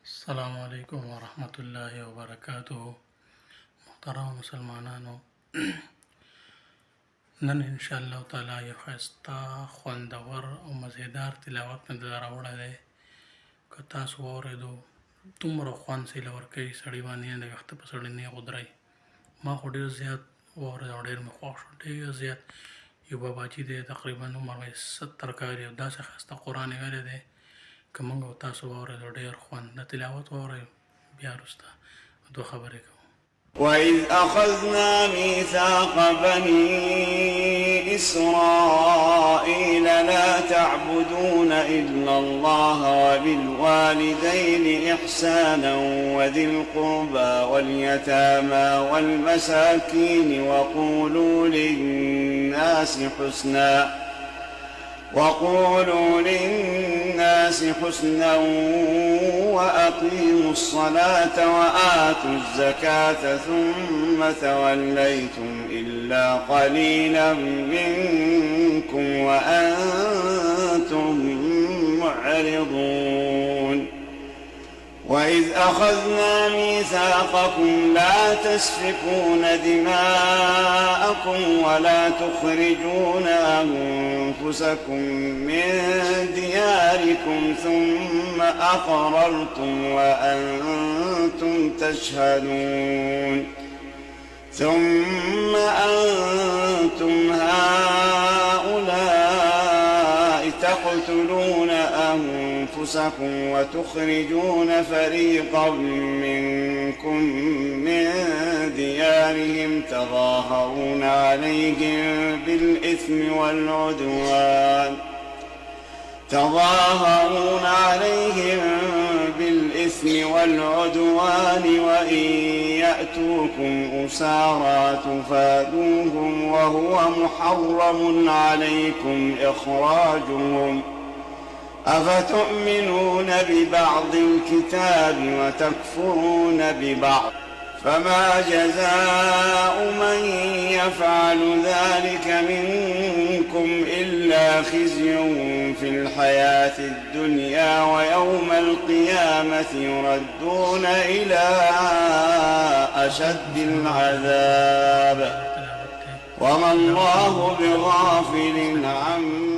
السلام علیکم ورحمۃ اللہ وبرکاتہ. محترم مسلمانانو، نن ان شاء الله تعالی یو ښایسته خوندور او مزیدار تلاوت مې دلته راوړی دی. که تاسو واورېدو دومره خوند سیله ورکوي سړي باندې د ویښته په سړي نیغ ودرئ. ما خو ډېر زیات واورېد او ډېر مې خوښ شو، ډېر زیات. یو باباجي دی، تقریبا عمر مې 70 کال او داسې ښایسته قرآن یې ویلی دی. که موږ او تاسو واورېدو ډېر خوند د تلاوت واورئ، بیا وروسته دوه خبرې کوو. وإذ أخذنا ميثاق بني إسرائيل لا تعبدون إلا الله وبالوالدين إحسانا وذي القربى واليتامى والمساكين وقولوا للناس حسنا وأقيموا الصلاة وآتوا الزكاة ثم توليتم إلا قليلا منكم وأنتم معرضون. وإذ أخذنا ميثاقكم لا تسفكون دماءكم ولا تخرجون أنفسكم من دياركم ثم أقررتم وأنتم تشهدون. ثم أنتم هؤلاء تقتلون أنفسكم وتخرجون فريقا منكم من ديارهم تظاهرون عليهم بالإثم والعدوان وإن يأتوكم أسارى تفادوهم وهو محرم عليكم إخراجهم. أفتؤمنون ببعض الكتاب وتكفرون ببعض؟ فما جزاء من يفعل ذلك منكم إلا خزي في الحياة الدنيا ويوم القيامة يردون إلى أشد العذاب وما الله بغافل عما